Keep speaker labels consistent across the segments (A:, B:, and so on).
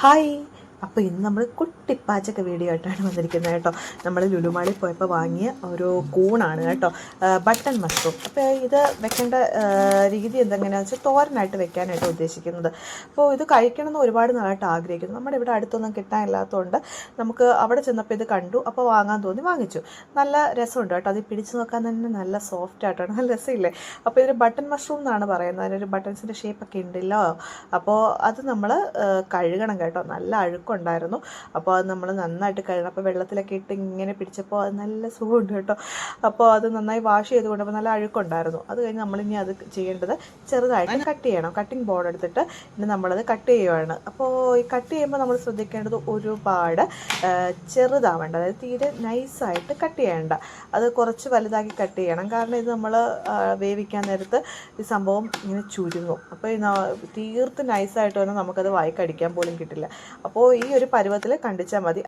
A: Hi. അപ്പോൾ ഇന്ന് നമ്മൾ കുട്ടിപ്പാച്ചൊക്കെ വീഡിയോ ആയിട്ടാണ് വന്നിരിക്കുന്നത് കേട്ടോ. നമ്മൾ ലുലുമാളിൽ പോയപ്പോൾ വാങ്ങിയ ഒരു കൂണാണ് കേട്ടോ, ബട്ടൺ മഷ്റൂം. അപ്പോൾ ഇത് വെക്കേണ്ട രീതി എന്തെങ്ങനെയാണെന്ന് വെച്ചാൽ തോരനായിട്ട് വെക്കാനായിട്ട് ഉദ്ദേശിക്കുന്നത്. അപ്പോൾ ഇത് കഴിക്കണമെന്ന് ഒരുപാട് നാളായിട്ട് ആഗ്രഹിക്കുന്നു. നമ്മുടെ ഇവിടെ അടുത്തൊന്നും കിട്ടാനില്ലാത്തതുകൊണ്ട് നമുക്ക് അവിടെ ചെന്നപ്പോൾ ഇത് കണ്ടു, അപ്പോൾ വാങ്ങാൻ തോന്നി വാങ്ങിച്ചു. നല്ല രസമുണ്ട് കേട്ടോ, അത് പിടിച്ച് നോക്കാൻ തന്നെ നല്ല സോഫ്റ്റ് ആയിട്ടാണ്, നല്ല രസമില്ലേ. അപ്പോൾ ഇതിന് ബട്ടൺ മഷ്റൂം എന്നാണ് പറയുന്നത്, അതിനൊരു ബട്ടൺസിൻ്റെ ഷേപ്പൊക്കെ ഉണ്ടല്ലോ. അപ്പോൾ അത് നമ്മൾ കഴുകണം കേട്ടോ, നല്ല അഴുക്കുണ്ടായിരുന്നു. അപ്പോൾ അത് നമ്മൾ നന്നായിട്ട് കഴുകണം. അപ്പോൾ വെള്ളത്തിലൊക്കെ ഇട്ട് ഇങ്ങനെ പിടിച്ചപ്പോൾ അത് നല്ല സുഖമുണ്ട് കേട്ടോ. അപ്പോൾ അത് നന്നായി വാഷ് ചെയ്ത് കൊണ്ടപ്പോൾ നല്ല അഴുക്കുണ്ടായിരുന്നു. അത് കഴിഞ്ഞ് നമ്മളിനി അത് ചെയ്യേണ്ടത് ചെറുതായിട്ട് കട്ട് ചെയ്യണം. കട്ടിംഗ് ബോർഡ് എടുത്തിട്ട് ഇനി നമ്മളത് കട്ട് ചെയ്യുകയാണ്. അപ്പോൾ ഈ കട്ട് ചെയ്യുമ്പോൾ നമ്മൾ ശ്രദ്ധിക്കേണ്ടത് ഒരുപാട് ചെറുതാവേണ്ട, അതായത് തീരെ നൈസായിട്ട് കട്ട് ചെയ്യേണ്ട, അത് കുറച്ച് വലുതാക്കി കട്ട് ചെയ്യണം. കാരണം ഇത് നമ്മൾ വേവിക്കാൻ നേരത്ത് ഈ സംഭവം ഇങ്ങനെ ചുരുങ്ങും. അപ്പോൾ തീർത്ത് നൈസായിട്ട് വന്നാൽ നമുക്കത് വായിക്കടിക്കാൻ പോലും കിട്ടില്ല. അപ്പോൾ ഈ ഒരു പരുവത്തിൽ കണ്ടിച്ചാൽ മതി.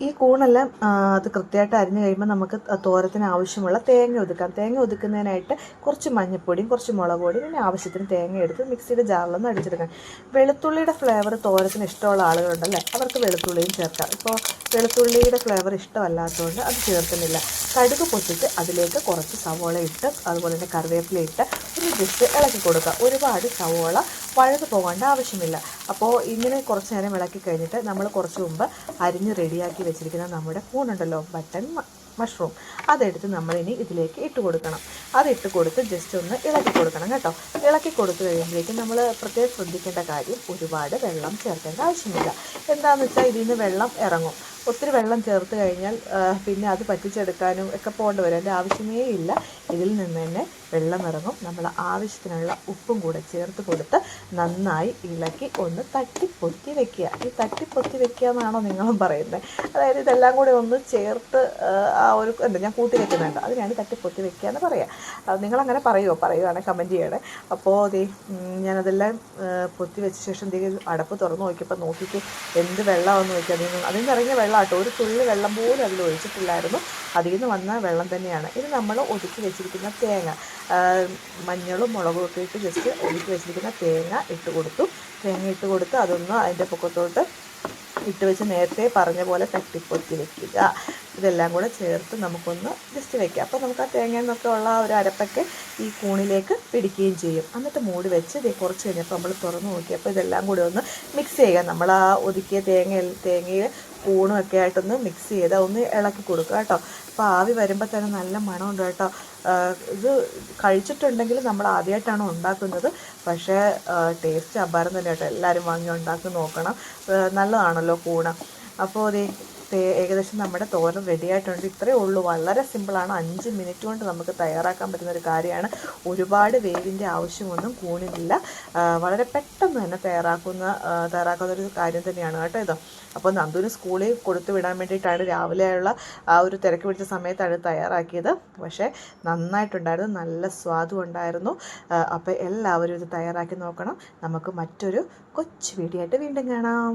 A: ഈ കൂണെല്ലാം അത് കൃത്യമായിട്ട് അരിഞ്ഞു കഴിയുമ്പോൾ നമുക്ക് തോരത്തിന് ആവശ്യമുള്ള തേങ്ങ ഒതുക്കാം. തേങ്ങ ഒതുക്കുന്നതിനായിട്ട് കുറച്ച് മഞ്ഞൾപ്പൊടിയും കുറച്ച് മുളക് പൊടിയും പിന്നെ ആവശ്യത്തിന് തേങ്ങ എടുത്ത് മിക്സിയുടെ ജാറിലൊന്ന് അടിച്ചെടുക്കാം. വെളുത്തുള്ളിയുടെ ഫ്ലേവർ തോരത്തിന് ഇഷ്ടമുള്ള ആളുകളുണ്ടല്ലേ, അവർക്ക് വെളുത്തുള്ളിയും ചേർക്കാം. ഇപ്പോൾ വെളുത്തുള്ളിയുടെ ഫ്ലേവർ ഇഷ്ടമല്ലാത്തതുകൊണ്ട് അത് ചേർക്കുന്നില്ല. കടുക് പൊട്ടിച്ച് അതിലേക്ക് കുറച്ച് സവോള ഇട്ട് അതുപോലെ തന്നെ കറിവേപ്പില ഇട്ട് ഒരു ജസ്റ്റ് ഇളക്കി കൊടുക്കുക. ഒരുപാട് സവോള വഴന്ന് പോകേണ്ട ആവശ്യമില്ല. അപ്പോൾ ഇങ്ങനെ കുറച്ച് നേരം ഇളക്കി കഴിഞ്ഞിട്ട് നമ്മൾ കുറച്ച് മുമ്പ് അരിഞ്ഞ് റെഡിയാക്കി വെച്ചിരിക്കുന്ന നമ്മുടെ കൂണുണ്ടല്ലോ, ബട്ടൺ മഷ്റൂം, അതെടുത്ത് നമ്മളിനി ഇതിലേക്ക് ഇട്ട് കൊടുക്കണം. അതിട്ട് കൊടുത്ത് ജസ്റ്റ് ഒന്ന് ഇളക്കി കൊടുക്കണം കേട്ടോ. ഇളക്കി കൊടുത്തു കഴിയുമ്പോഴേക്കും നമ്മൾ പ്രത്യേകം ശ്രദ്ധിക്കേണ്ട കാര്യം, ഒരുപാട് വെള്ളം ചേർക്കേണ്ട ആവശ്യമില്ല. എന്താണെന്ന് വെച്ചാൽ ഇതിൽ നിന്ന് വെള്ളം ഇറങ്ങും. ഒത്തിരി വെള്ളം ചേർത്ത് കഴിഞ്ഞാൽ പിന്നെ അത് പറ്റിച്ചെടുക്കാനും ഒക്കെ പോകേണ്ടി വരും. അതിൻ്റെ ആവശ്യമേ ഇല്ല. ഇതിൽ നിന്ന് തന്നെ വെള്ളം ഇറങ്ങും. നമ്മൾ ആവശ്യത്തിനുള്ള ഉപ്പും കൂടെ ചേർത്ത് കൊടുത്ത് നന്നായി ഇളക്കി ഒന്ന് തട്ടിപ്പൊത്തി വെക്കുക. ഈ തട്ടിപ്പൊത്തി വെക്കുക എന്നാണോ നിങ്ങളും പറയുന്നത്? അതായത് ഇതെല്ലാം കൂടെ ഒന്ന് ചേർത്ത് ഒരു എന്താ ഞാൻ കൂട്ടി വെക്കുന്നുണ്ട്, അതിനാണ് തട്ടിപ്പൊത്തി വെക്കുക എന്ന് പറയുക. നിങ്ങളങ്ങനെ പറയുകയാണെങ്കിൽ കമൻറ്റ് ചെയ്യണേ. അപ്പോൾ ഞാനതെല്ലാം പൊത്തി വെച്ച ശേഷം അടപ്പ് തുറന്ന് നോക്കിയപ്പോൾ നോക്കിയിട്ട് എന്ത് വെള്ളമാണെന്ന് നോക്കിയാൽ അതിൽ നിന്ന് ഇറങ്ങിയ വെള്ളം കേട്ടോ, ഒരു തുള്ളി വെള്ളം പോലും അതിൽ ഒഴിച്ചിട്ടില്ലായിരുന്നു. അതിൽ നിന്ന് വന്ന വെള്ളം തന്നെയാണ്. ഇത് നമ്മൾ ഒതുക്കി വെച്ചിരിക്കുന്ന തേങ്ങ, മഞ്ഞളും മുളകും ഒക്കെ ഇട്ട് ജസ്റ്റ് ഒതുക്കി വെച്ചിരിക്കുന്ന തേങ്ങ ഇട്ട് കൊടുത്തു. തേങ്ങ ഇട്ട് കൊടുത്ത് അതൊന്ന് അതിൻ്റെ പൊക്കത്തോട്ട് ഇട്ട് വെച്ച് നേരത്തെ പറഞ്ഞ പോലെ തട്ടിപ്പൊത്തി വെക്കുക. ഇതെല്ലാം കൂടെ ചേർത്ത് നമുക്കൊന്ന് ജസ്റ്റ് വെക്കാം. അപ്പോൾ നമുക്ക് ആ തേങ്ങയിൽ നിന്നൊക്കെ ഉള്ള ഒരു അരപ്പൊക്കെ ഈ കൂണിലേക്ക് പിടിക്കുകയും ചെയ്യും. എന്നിട്ട് മൂടി വെച്ച് ഇത് കുറച്ച് കഴിഞ്ഞപ്പോൾ നമ്മൾ തുറന്ന് നോക്കി. അപ്പോൾ ഇതെല്ലാം കൂടി ഒന്ന് മിക്സ് ചെയ്യുക. നമ്മൾ ആ ഒതുക്കിയ തേങ്ങയിൽ കൂണും ഒക്കെ ആയിട്ടൊന്ന് മിക്സ് ചെയ്ത് ഒന്ന് ഇളക്കി കൊടുക്കുക കേട്ടോ. അപ്പോൾ ആവി വരുമ്പോൾ തന്നെ നല്ല മണമുണ്ട് കേട്ടോ. ഇത് കഴിച്ചിട്ടുണ്ടെങ്കിൽ നമ്മൾ ആദ്യമായിട്ടാണ് ഉണ്ടാക്കുന്നത്, പക്ഷേ ടേസ്റ്റ് അപാരം തന്നെ കേട്ടോ. എല്ലാവരും വാങ്ങി ഉണ്ടാക്കി നോക്കണം, നല്ലതാണല്ലോ കൂണ്. അപ്പോൾ ഏകദേശം നമ്മുടെ തോരൻ റെഡി ആയിട്ടുണ്ട്. ഇത്രയേ ഉള്ളൂ, വളരെ സിമ്പിളാണ്. 5 മിനിറ്റ് കൊണ്ട് നമുക്ക് തയ്യാറാക്കാൻ പറ്റുന്നൊരു കാര്യമാണ്. ഒരുപാട് വേവിൻ്റെ ആവശ്യമൊന്നും കൂണില്ല. വളരെ പെട്ടെന്ന് തന്നെ തയ്യാറാക്കുന്നൊരു കാര്യം തന്നെയാണ് കേട്ടോ ഇത്. അപ്പോൾ നന്ദുവിന് സ്കൂളിൽ കൊടുത്തു വിടാൻ വേണ്ടിയിട്ടാണ് രാവിലെയുള്ള ആ ഒരു തിരക്ക് പിടിച്ച സമയത്താണ് തയ്യാറാക്കിയത്. പക്ഷേ നന്നായിട്ടുണ്ടായിരുന്നു, നല്ല സ്വാദും ഉണ്ടായിരുന്നു. അപ്പോൾ എല്ലാവരും ഇത് തയ്യാറാക്കി നോക്കണം. നമുക്ക് മറ്റൊരു കൊച്ചു വീഡിയോ ആയിട്ട് വീണ്ടും കാണാം.